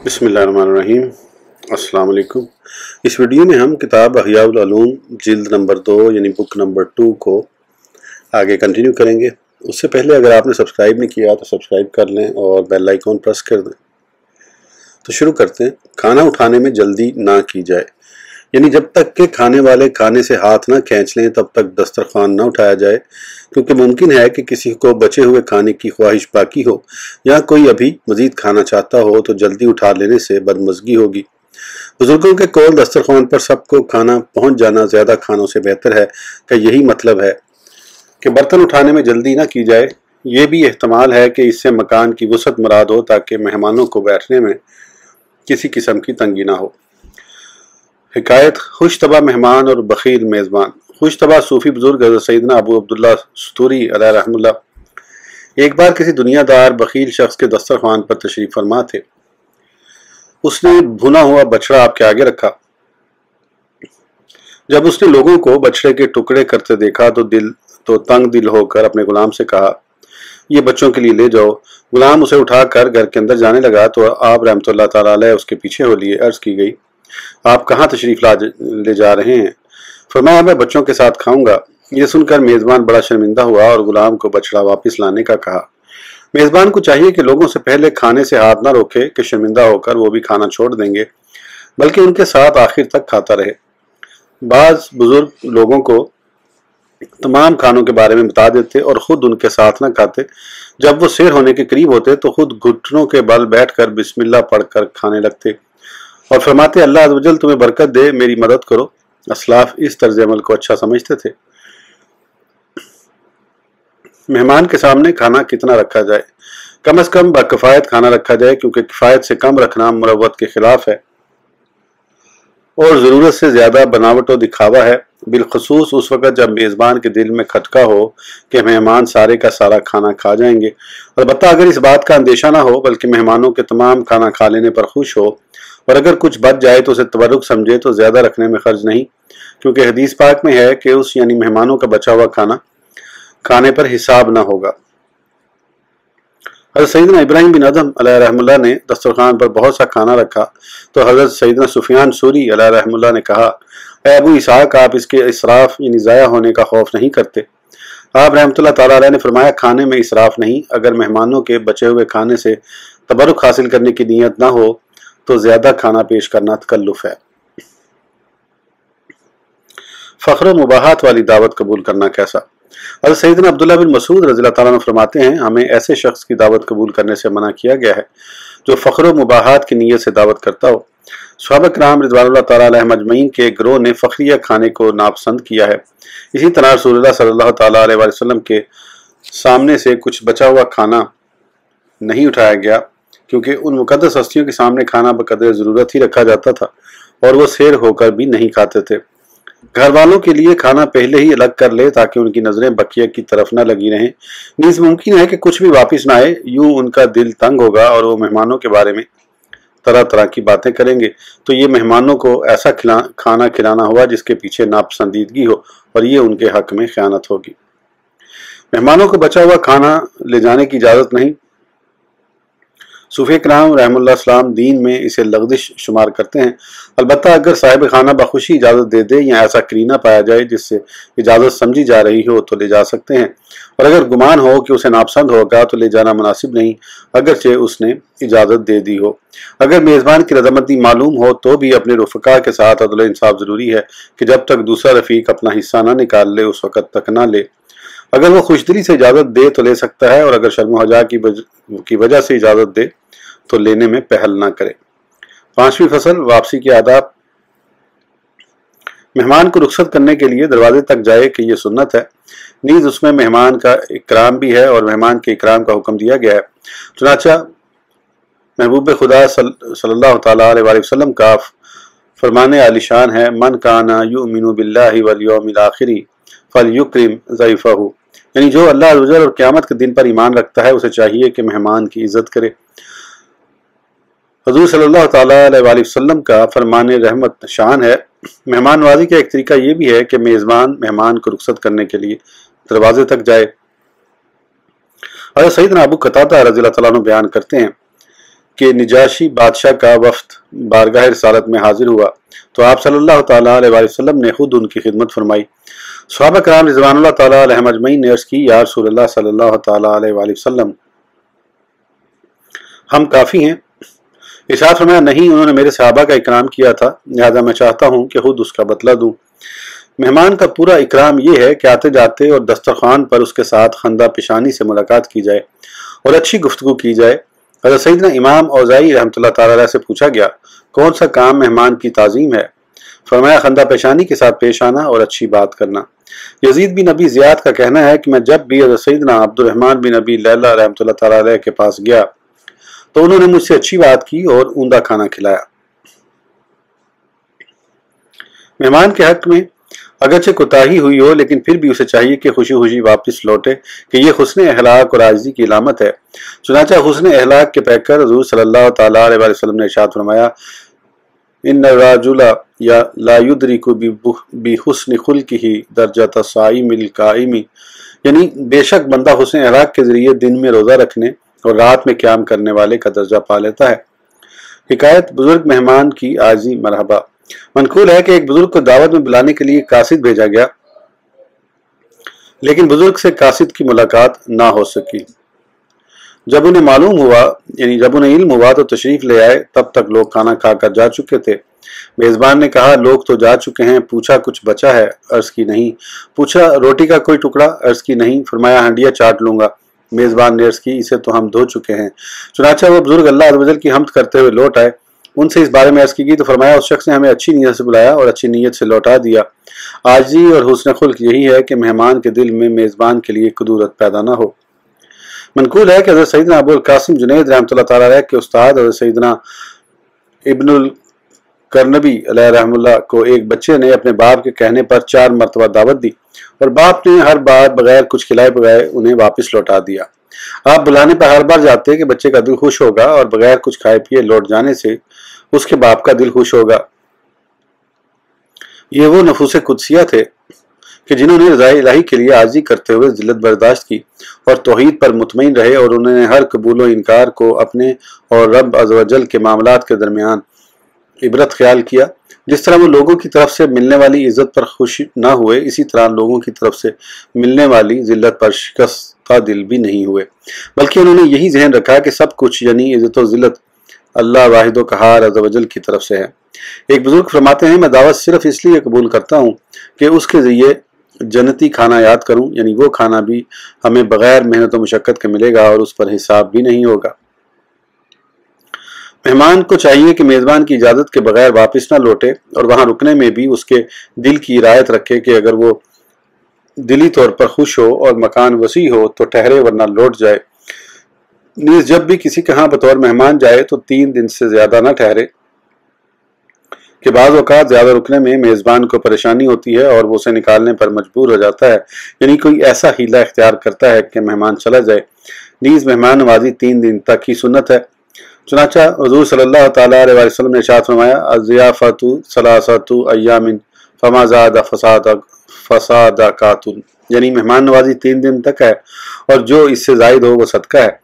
बिस्मिल्लाहिर्रहमानिर्रहीम। अस्सलाम वालेकुम। इस वीडियो में हम किताब अहयाउल उलूम जिल्द नंबर 2 यानी बुक नंबर 2 को आगे कंटिन्यू करेंगे। उससे पहले अगर आपने सब्सक्राइब नहीं किया तो सब्सक्राइब कर लें और बेल आइकॉन प्रेस कर दें। तो शुरू करते हैं। खाना उठाने में जल्दी ना की जाए, यानी जब तक के खाने वाले खाने से हाथ ना खींच लें तब तक दस्तरखान ना उठाया जाए, क्योंकि मुमकिन है कि किसी को बचे हुए खाने की ख्वाहिश बाकी हो या कोई अभी मजीद खाना चाहता हो तो जल्दी उठा लेने से बदमज़गी होगी। बुजुर्गों के कौल दस्तरखान पर सबको खाना पहुंच जाना ज़्यादा खानों से बेहतर है का यही मतलब है कि बर्तन उठाने में जल्दी ना की जाए। ये भी एहतमाल है कि इससे मकान की वसअत मुराद हो ताकि मेहमानों को बैठने में किसी किस्म की तंगी ना हो। हिकायत खुशतबा मेहमान और बखील मेज़बान। खुशतबा सूफ़ी बुजुर्ग हज़रत सैयदना अबू अब्दुल्लाह सतूरी अलैहि रहमतुल्लाह एक बार किसी दुनियादार बखील शख्स के दस्तरखान पर तशरीफ़ फरमा थे। उसने भुना हुआ बछड़ा आपके आगे रखा। जब उसने लोगों को बछड़े के टुकड़े करते देखा तो तंग दिल होकर अपने गुलाम से कहा, ये बच्चों के लिए ले जाओ। गुलाम उसे उठाकर घर के अंदर जाने लगा तो आप रहमतुल्लाह ताला अलैह उसके पीछे हो लिए। अर्ज़ की गई, आप कहाँ तशरीफ़ ले जा रहे हैं? फरमाया, मैं बच्चों के साथ खाऊंगा। ये सुनकर मेज़बान बड़ा शर्मिंदा हुआ और गुलाम को बछड़ा वापस लाने का कहा। मेज़बान को चाहिए कि लोगों से पहले खाने से हाथ ना रोके कि शर्मिंदा होकर वो भी खाना छोड़ देंगे, बल्कि उनके साथ आखिर तक खाता रहे। बाज़ बुजुर्ग लोगों को तमाम खानों के बारे में बता देते और खुद उनके साथ न खाते। जब वो शेर होने के करीब होते तो खुद घुटनों के बल बैठकर बिस्मिल्लाह पढ़कर खाने लगते और फरमाते, अल्लाह अज़्ज़ वजल तुम्हें बरकत दे, मेरी मदद करो। असलाफ इस तर्ज अमल को अच्छा समझते थे। मेहमान के सामने खाना कितना रखा जाए? कम से कम बकिफ़ायत खाना रखा जाए, क्योंकि किफ़ायत से कम रखना मुरव्वत के खिलाफ है और ज़रूरत से ज़्यादा बनावट और दिखावा है, बिलखसूस उस वक़्त जब मेज़बान के दिल में खटका हो कि मेहमान सारे का सारा खाना खा जाएंगे। अलबत्ता अगर इस बात का अंदेशा ना हो बल्कि मेहमानों के तमाम खाना खा लेने पर खुश हो और अगर कुछ बच जाए तो उसे तबरुक समझे तो ज़्यादा रखने में खर्च नहीं, क्योंकि हदीस पाक में है कि उस यानी मेहमानों का बचा हुआ खाना खाने पर हिसाब ना होगा। हज़रत सैयदना इब्राहिम बिन अदम अलैहि रहमतुल्लाह ने दस्तरखान पर बहुत सा खाना रखा तो हज़रत सैयदना सुफियान सूरी अलैहि रहमतुल्लाह ने कहा, ऐ अबू इसहाक, आप इसके इसराफ यानी ज़ाया होने का खौफ नहीं करते? आप रहमतुल्लाह ताला अलैह ने फरमाया, खाने में इसराफ नहीं। अगर मेहमानों के बचे हुए खाने से तबरुक हासिल करने की नीयत ना हो तो ज़्यादा खाना पेश करना तकल्लुफ है। फ़ख्र मुबाहात वाली दावत कबूल करना कैसा? हज़रत सैयदना अब्दुल्ला बिन मसूद रज़ियल्लाहु ताला अन्हु फरमाते हैं, हमें ऐसे शख्स की दावत कबूल करने से मना किया गया है जो फ़ख्र मुबाहात की नीयत से दावत करता हो। सहाबा किराम रिज़वानुल्लाह ताला अलैहिम अजमईन के गिरोह ने फ़ख्रिया खाने को नापसंद किया है। इसी तरह रसूलुल्लाह सल्लल्लाहु ताला अलैहि वसल्लम के सामने से कुछ बचा हुआ खाना नहीं उठाया गया, क्योंकि उन मुक़द्दस हस्तियों के सामने खाना बक़दर ज़रूरत ही रखा जाता था और वो शेर होकर भी नहीं खाते थे। घर वालों के लिए खाना पहले ही अलग कर ले ताकि उनकी नज़रें बकिया की तरफ न लगी रहें। नीज़ मुमकिन है कि कुछ भी वापस न आए, यूं उनका दिल तंग होगा और वो मेहमानों के बारे में तरह तरह की बातें करेंगे। तो ये मेहमानों को ऐसा खाना खिलाना हुआ जिसके पीछे नापसंदीदगी हो और ये उनके हक में ख़यानत होगी। मेहमानों को बचा हुआ खाना ले जाने की इजाज़त नहीं। सूफ़ी किराम रहमतुल्लाह दीन में इसे लग़ज़िश शुमार करते हैं। अलबत्ता अगर साहिब खाना बखुशी इजाज़त दे दे या ऐसा करीना पाया जाए जिससे इजाज़त समझी जा रही हो तो ले जा सकते हैं, और अगर गुमान हो कि उसे नापसंद होगा तो ले जाना मुनासिब नहीं, अगरचे उसने इजाज़त दे दी हो। अगर मेज़बान की रज़ामंदी मालूम हो तो भी अपने रुफ़क़ा के साथ अदल इंसाफ ज़रूरी है कि जब तक दूसरा रफ़ीक अपना हिस्सा ना निकाल ले उस वक़्त तक ना ले। अगर वो खुशदिली से इजाज़त दे तो ले सकता है, और अगर शर्म हया की वजह से इजाज़त दे तो लेने में पहल ना करे। 5वीं फसल, वापसी के आदाब। मेहमान को रुखसत करने के लिए दरवाजे तक जाए कि ये सुन्नत है। नीज़ उसमें मेहमान का इकराम भी है और मेहमान के इकराम का हुक्म दिया गया है। चुनाचा महबूब खुदा सल्लल्लाहु ताला अलैहि वसल्लम का फरमाने आलिशान है, मन काना युमिनु बिल्लाहि वल यौमिल आखिरी फलयुक्रिम ज़ैफ़हु, यानी जो अल्लाह अज़्ज़ वजल और क़यामत के दिन पर ईमान रखता है उसे चाहिए कि मेहमान की इज़्ज़त करे। हुज़ूर सल्लल्लाहु ताला अलैहि वसल्लम का फरमाने रहमत शान है। मेहमान नवाज़ी का एक तरीका ये भी है कि मेज़बान मेहमान को रुखसत करने के लिए दरवाजे तक जाए। हज़रत सैयदना अबू कतादा रज़ियल्लाहु ताला अन्हु बयान करते हैं کہ नजाशी बादशाह का वफ्द बारगाह रिसालत में हाजिर हुआ तो आप सल्लल्लाहु ताला अलैहि वसल्लम ने खुद उनकी खिदमत फरमाई। सहाबा कराम रिज़वानुल्लाह ताला अलैहिम अजमईन ने अर्ज़ की, या रसूलल्लाह सल्लल्लाहु ताला अलैहि वसल्लम, हम काफ़ी हैं। इरशाद फरमाया, नहीं, उन्होंने मेरे सहाबा का इकराम किया था, लिहाजा मैं चाहता हूँ कि खुद उसका बदला दूँ। मेहमान का पूरा इकराम ये है कि आते जाते और दस्तरखान पर उसके साथ खंदा पेशानी से मुलाकात की जाए और अच्छी गुफ्तगू की जाए। हज़रत सैयदना इमाम औज़ाई रहमतुल्लाह ताला अलैह से पूछा गया, कौन सा काम मेहमान की ताज़ीम है? फरमाया, खंदा पेशानी के साथ पेश आना और अच्छी बात करना। यजीद बिन अबी ज़ियाद का कहना है कि मैं जब भी हज़रत सैयदना अब्दुर्रहमान बिन अबी लैला रहमतुल्लाह ताला अलैह के पास गया तो उन्होंने मुझसे अच्छी बात की और ऊंदा खाना खिलाया। मेहमान के हक में अगरचे कोताही हुई हो लेकिन फिर भी उसे चाहिए कि खुशी खुशी वापस लौटे कि यह हुस्न अखलाक और आजिज़ी की इलामत है। चुनांचे हुस्न अखलाक के पैकर हुज़ूर सल्लल्लाहु ताला अलैहि वसल्लम ने इरशाद फरमाया, इन्ना राजुला या ला युद्रिकु बि हुस्नि खुल्किही दर्जत साइमिल काइमी, यानी बेशक बंदा हुस्न अखलाक के जरिए दिन में रोज़ा रखने और रात में क़याम करने वाले का दर्जा पा लेता है। हिकायत बुजुर्ग मेहमान की आजी मरहबा। मनकूल है कि एक बुजुर्ग को दावत में बुलाने के लिए कासिद भेजा गया, लेकिन बुजुर्ग से कासिद की मुलाकात ना हो सकी। जब उन्हें मालूम हुआ, यानी जब उन्हें इल्म हुआ तो तशरीफ ले आए। तब तक लोग खाना खाकर जा चुके थे। मेज़बान ने कहा, लोग तो जा चुके हैं। पूछा, कुछ बचा है? अर्ज की, नहीं। पूछा, रोटी का कोई टुकड़ा? अर्ज की, नहीं। फरमाया, हंडिया चाट लूंगा। मेज़बान ने अर्ज की, इसे तो हम धो चुके हैं। चुनांचे वो बुजुर्ग अल्लाह अज़्ज़ व जल की हम्द करते हुए लौट आए। उनसे इस बारे में अर्ज की तो फरमाया, उस शख्स ने हमें अच्छी नीयत से बुलाया और अच्छी नीयत से लौटा दिया। आजी और हुस्न खुल्क यही है कि मेहमान के दिल में मेज़बान के लिए कुदूरत पैदा ना हो। मनकूल है कि हज़रत सैयदना अबुल कासिम जुनैद रहमतुल्लाह ताला अलैह के उस्ताद हज़रत सैयदना इब्नुल करनबी अलैह रहमतुल्लाह को एक बच्चे ने अपने बाप के कहने पर 4 मरतबा दावत दी और बाप ने हर बार बगैर कुछ खिलाए बगैर उन्हें वापस लौटा दिया। आप बुलाने पर हर बार जाते कि बच्चे का दिल खुश होगा और बगैर कुछ खाए पिए लौट जाने से उसके बाप का दिल खुश होगा। ये वो नफूसे कुदसिया थे कि जिन्होंने रज़ाए इलाही के लिए आजी करते हुए जिल्लत बर्दाश्त की और तौहीद पर मुतमईन रहे और उन्होंने हर कबूल व इनकार को अपने और रब अज़्ज़ व जल के मामलात के दरमियान इबरत ख्याल किया। जिस तरह वो लोगों की तरफ से मिलने वाली इज्जत पर खुश ना हुए, इसी तरह लोगों की तरफ से मिलने वाली जिल्लत पर शिकस्ता दिल भी नहीं हुए, बल्कि उन्होंने यही जहन रखा कि सब कुछ यानी इज्जत व जिल्लत अल्लाह वाहिद व कहार अज़्ज़ व जल की तरफ से है। एक बुजुर्ग फरमाते हैं, मैं दावत सिर्फ इसलिए कबूल करता हूँ कि उसके जरिए जन्नती खाना याद करूँ, यानी वो खाना भी हमें बगैर मेहनत व मुशक्क़त के मिलेगा और उस पर हिसाब भी नहीं होगा। मेहमान को चाहिए कि मेज़बान की इजाज़त के बगैर वापस ना लौटे और वहाँ रुकने में भी उसके दिल की रियायत रखे कि अगर वो दिली तौर पर खुश हो और मकान वसी हो तो ठहरे वरना लौट जाए। नीज़ जब भी किसी के यहाँ बतौर मेहमान जाए तो 3 दिन से ज़्यादा ना ठहरे कि बाज़ औक़ात ज़्यादा रुकने में मेज़बान को परेशानी होती है और वो उसे निकालने पर मजबूर हो जाता है, यानी कोई ऐसा हीला इख्तियार करता है कि मेहमान चला जाए। नीज़ मेहमान नवाजी 3 दिन तक की सुन्नत है। चुनांचे हुज़ूर सल्लल्लाहु ताला अलैहि वसल्लम ने इरशाद फरमाया, अज़्ज़ियाफ़तु सलासतु अय्यामिन फमा ज़ादा फ़सादकातुन, यानी मेहमान नवाजी 3 दिन तक है और जो इससे ज़ायद हो वो सदका है।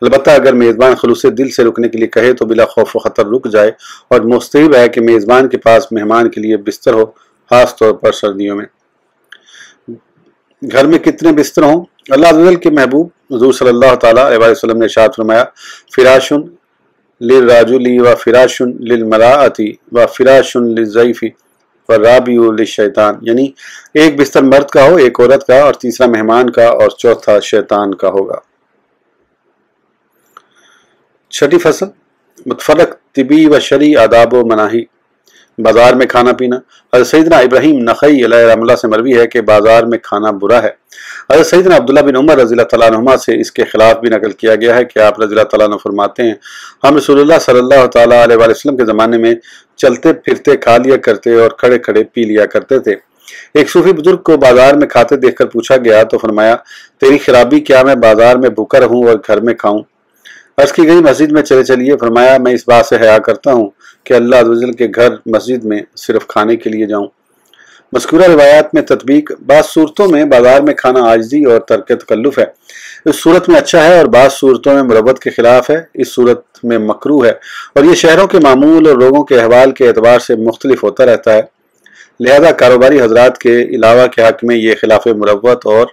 अलबत्ता अगर मेज़बान खुलूसे दिल से रुकने के लिए कहे तो बिला खौफ व ख़तर रुक जाए और मुस्तहब है कि मेज़बान के पास मेहमान के लिए बिस्तर हो, ख़ास तौर पर सर्दियों में। घर में कितने बिस्तर हों? अल्लाह अज़्ज़ व जल के महबूब हुज़ूर सल्लल्लाहु ताला अलैहि वसल्लम ने इरशाद फरमाया, फ़िराशुन लिर्राजुली व फ़िराशुन लिलमराअति व फ़िराशुन लिज़्ज़ैफ़ि व राबिउ लिश्शैतान, यानी एक बिस्तर मर्द का हो, एक औरत का, और तीसरा मेहमान का और चौथा शैतान का होगा। छठी फसल, मुतफरक तिबी व शरी आदाब व मनाही। बाजार में खाना पीना। हज़रत सैयदना इब्राहीम नख़ई अलैहि रहमतुल्लाह से मरवी है कि बाजार में खाना बुरा है। हज़रत सैयदना अब्दुल्लाह बिन उमर रज़ियल्लाहु तआला अन्हुमा से इसके खिलाफ भी नकल किया गया है कि आप रज़ियल्लाहु तआला अन्हु फरमाते हैं, हम रसूलुल्लाह सल्लल्लाहु तआला अलैहि वसल्लम के ज़माने में चलते फिरते खा लिया करते और खड़े खड़े पी लिया करते थे। एक सूफी बुजुर्ग को बाजार में खाते देखकर पूछा गया तो फरमाया, तेरी खराबी क्या मैं बाजार में भूखा रहूं और घर में खाऊं? अर्ज की गई, मस्जिद में चले चलिए। फरमाया, मैं इस बात से हया करता हूँ कि अल्लाह अज़्ज़ व जल के घर मस्जिद में सिर्फ खाने के लिए जाऊँ। مذکورہ روایات میں تطبیق: بعض صورتوں میں بازار میں کھانا عاجزی اور ترک تکلف ہے، اس صورت میں اچھا ہے، اور بعض صورتوں میں مروت کے خلاف ہے، اس صورت میں مکروہ ہے، اور یہ شہروں کے معمول اور لوگوں کے احوال کے اعتبار سے مختلف ہوتا رہتا ہے، لہذا کاروباری حضرات کے علاوہ کے حق میں یہ خلاف مروت اور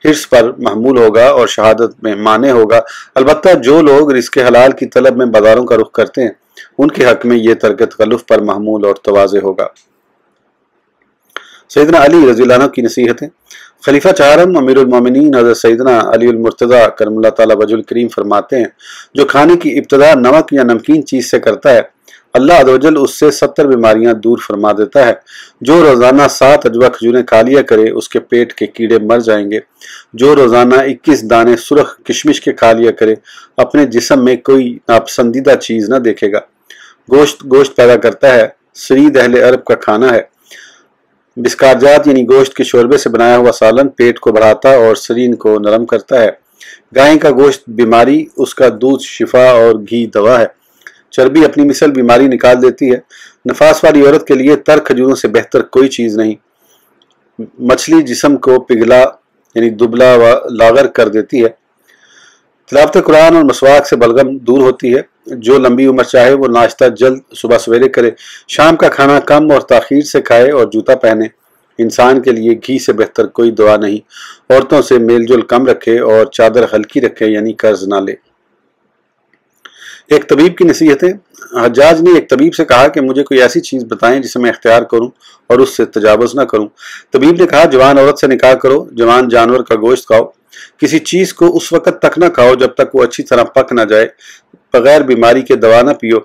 حرص پر محمول ہوگا اور شہادت میں مانع ہوگا۔ البتہ جو لوگ رزق حلال کی طلب میں بازاروں کا رخ کرتے ہیں ان کے حق میں یہ ترک تکلف پر محمول اور تواضع ہوگا۔ سیدنا علی رضی اللہ عنہ کی نصیحتیں: خلیفہ چہارم امیر المومنین حضرت سیدنا علی المرتضیٰ کرم اللہ تعالی وجہ الکریم فرماتے ہیں، جو کھانے کی ابتدا نمک یا نمکین چیز سے کرتا ہے اللہ عز و جل اس سے 70 بیماریاں دور فرما دیتا ہے۔ جو روزانہ 7 اجوا کھجوریں کھا لیا کرے اس کے پیٹ کے کیڑے مر جائیں گے۔ جو روزانہ 21 دانے سرخ کشمش کے کھا لیا کرے اپنے جسم میں کوئی ناپسندیدہ چیز نہ دیکھے گا۔ گوشت پیدا کرتا ہے، سرید اہل عرب کا کھانا ہے۔ بسکارجات یعنی گوشت کے شوربے سے بنایا ہوا سالن پیٹ کو بڑھاتا اور سرین کو نرم کرتا ہے۔ گائے کا گوشت بیماری، اس کا دودھ شفا اور گھی دوا ہے۔ چربی اپنی مثل بیماری نکال دیتی ہے۔ نفاس والی عورت کے لیے تر کھجوروں سے بہتر کوئی چیز نہیں۔ مچھلی جسم کو پگھلا یعنی دبلا و لاغر کر دیتی ہے۔ تلاوت قرآن اور مسواک سے بلغم دور ہوتی ہے۔ جو لمبی عمر چاہے وہ ناشتہ جلد صبح سویرے کرے، شام کا کھانا کم اور تاخیر سے کھائے اور جوتا پہنے۔ انسان کے لیے گھی سے بہتر کوئی دوا نہیں۔ عورتوں سے میل جول کم رکھے اور چادر ہلکی رکھے یعنی قرض نہ لے۔ ایک طبیب کی نصیحتیں: حجاج نے ایک طبیب سے کہا کہ مجھے کوئی ایسی چیز بتائیں جسے میں اختیار کروں اور اس سے تجاوز نہ کروں۔ طبیب نے کہا جوان عورت سے نکاح کرو، جوان جانور کا گوشت کھاؤ، کسی چیز کو اس وقت تک نہ کھاؤ جب تک وہ اچھی طرح پک نہ جائے، بغیر بیماری کے دوا نہ پیو،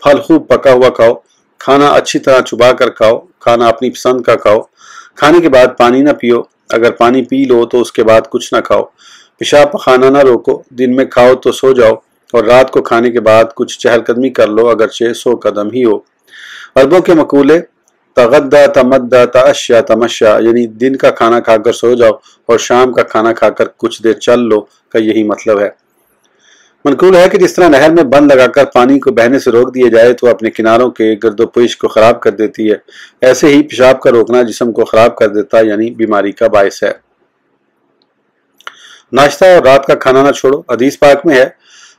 پھل خوب پکا ہوا کھاؤ، کھانا اچھی طرح چبا کر کھاؤ، کھانا اپنی پسند کا کھاؤ، کھانے کے بعد پانی نہ پیو، اگر پانی پی لو تو اس کے بعد کچھ نہ کھاؤ، پیشاب پخانا نہ روکو، دن میں کھاؤ تو سو جاؤ اور رات کو کھانے کے بعد کچھ چہل قدمی کر لو اگرچہ 100 قدم ہی ہو۔ عربوں کے مقولے تغدہ تمدہ تعشا تمشا یعنی دن کا کھانا کھا کر سو جاؤ اور شام کا کھانا کھا کر کچھ دیر چل لو کا یہی مطلب ہے۔ منقول ہے کہ جس طرح نہر میں بند لگا کر پانی کو بہنے سے روک دیا جائے تو اپنے کناروں کے گرد و پیش کو خراب کر دیتی ہے، ایسے ہی پیشاب کا روکنا جسم کو خراب کر دیتا یعنی بیماری کا باعث ہے۔ ناشتہ اور رات کا کھانا نہ چھوڑو۔ حدیث پاک میں ہے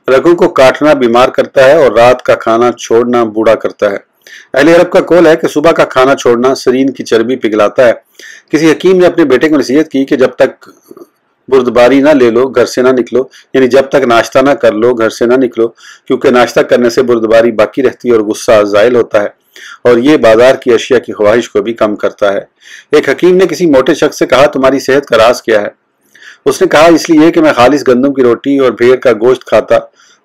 رگوں کو کاٹنا بیمار کرتا ہے اور رات کا کھانا چھوڑنا بوڑھا کرتا ہے۔ اہل عرب کا قول ہے کہ صبح کا کھانا چھوڑنا سرین کی چربی پگھلاتا ہے۔ کسی حکیم نے اپنے بیٹے کو نصیحت کی کہ جب تک بردباری نہ لے لو گھر سے نہ نکلو، یعنی جب تک ناشتہ نہ کر لو گھر سے نہ نکلو، کیونکہ ناشتہ کرنے سے بردباری باقی رہتی ہے اور غصہ زائل ہوتا ہے اور یہ بازار کی اشیاء کی خواہش کو بھی کم کرتا ہے۔ ایک حکیم نے کسی موٹے شخص سے کہا تمہاری صحت کا راز کیا ہے؟ اس نے کہا اس لیے کہ میں خالص گندم کی روٹی اور بھیڑ کا گوشت کھاتا،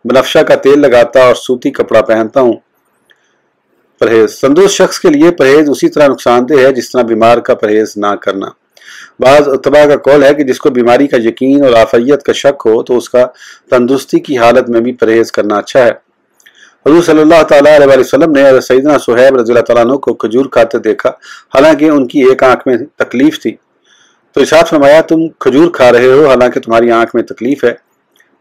بنفشہ کا تیل لگاتا اور سوتی کپڑا پہنتا ہوں۔ پرہیز: تندرست شخص کے لیے پرہیز اسی طرح نقصان دہ ہے جس طرح بیمار کا پرہیز نہ کرنا۔ بعض اتباع کا قول ہے کہ جس کو بیماری کا یقین اور عافیت کا شک ہو تو اس کا تندرستی کی حالت میں بھی پرہیز کرنا اچھا ہے۔ حضور صلی اللہ تعالیٰ علیہ وسلم نے حضرت سیدنا صہیب رضی اللہ تعالیٰ عنہ کو کھجور کھاتے دیکھا، حالانکہ ان کی ایک آنکھ میں تکلیف تھی، تو ارشاد فرمایا تم کھجور کھا رہے ہو حالانکہ تمہاری آنکھ میں تکلیف ہے۔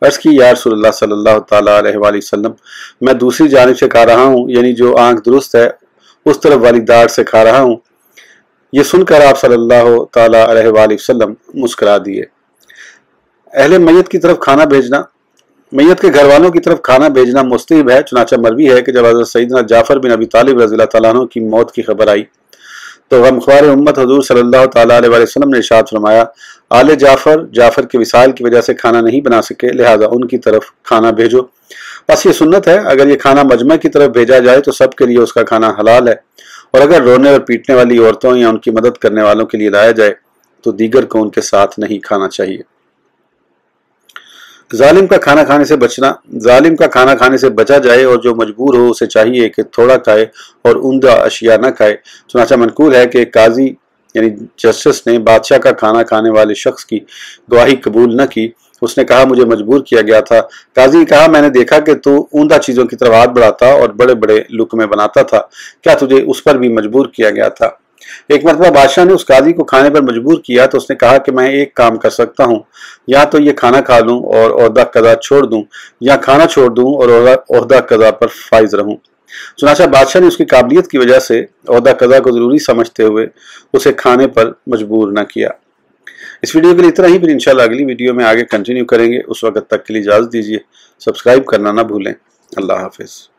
عرض کی یا رسول اللہ صلی اللہ تعالیٰ علیہ وسلم میں دوسری جانب سے کھا رہا ہوں، یعنی جو آنکھ درست ہے اس طرف والی داڑھ سے کھا رہا ہوں۔ یہ سن کر آپ صلی اللہ تعالیٰ علیہ وسلم مسکرا دیے۔ اہل میت کی طرف کھانا بھیجنا: میت کے گھر والوں کی طرف کھانا بھیجنا مستحب ہے، چنانچہ مروی ہے کہ جب حضرت سیدنا جعفر بن ابی طالب رضی اللہ تعالیٰ عنہ کی موت کی خبر آئی تو غمخوار امت حضور صلی اللہ تعالیٰ علیہ وسلم نے ارشاد فرمایا آل جعفر کے وصال کی وجہ سے کھانا نہیں بنا سکے، لہذا ان کی طرف کھانا بھیجو۔ بس یہ سنت ہے، اگر یہ کھانا مجمع کی طرف بھیجا جائے تو سب کے لیے اس کا کھانا حلال ہے، اور اگر رونے اور پیٹنے والی عورتوں یا ان کی مدد کرنے والوں کے لیے لایا جائے تو دیگر کو ان کے ساتھ نہیں کھانا چاہیے۔ ظالم کا کھانا کھانے سے بچنا: ظالم کا کھانا کھانے سے بچا جائے اور جو مجبور ہو اسے چاہیے کہ تھوڑا کھائے اور عمدہ اشیاء نہ کھائے۔ چنانچہ منقول ہے کہ قاضی یعنی جسٹس نے بادشاہ کا کھانا کھانے والے شخص کی گواہی قبول نہ کی، اس نے کہا مجھے مجبور کیا گیا تھا۔ قاضی نے کہا میں نے دیکھا کہ تو عمدہ چیزوں کی طرف ہاتھ بڑھاتا اور بڑے بڑے لقمے بناتا تھا، کیا تجھے اس پر بھی مجبور کیا گیا تھا؟ ایک مرتبہ بادشاہ نے اس قاضی کو کھانے پر مجبور کیا تو اس نے کہا کہ میں ایک کام کر سکتا ہوں، یا تو یہ کھانا کھا لوں اور عہدہ قضا چھوڑ دوں، یا کھانا چھوڑ دوں اور عہدہ قضا پر فائز رہوں۔ चुनांचे बादशाह ने उसकी काबिलियत की वजह से ओहदा कज़ा को ज़रूरी समझते हुए उसे खाने पर मजबूर न किया। इस वीडियो के लिए इतना ही, फिर इंशाल्लाह अगली वीडियो में आगे कंटिन्यू करेंगे। उस वक्त तक के लिए इजाज़त दीजिए। सब्सक्राइब करना ना भूलें। अल्लाह हाफिज़।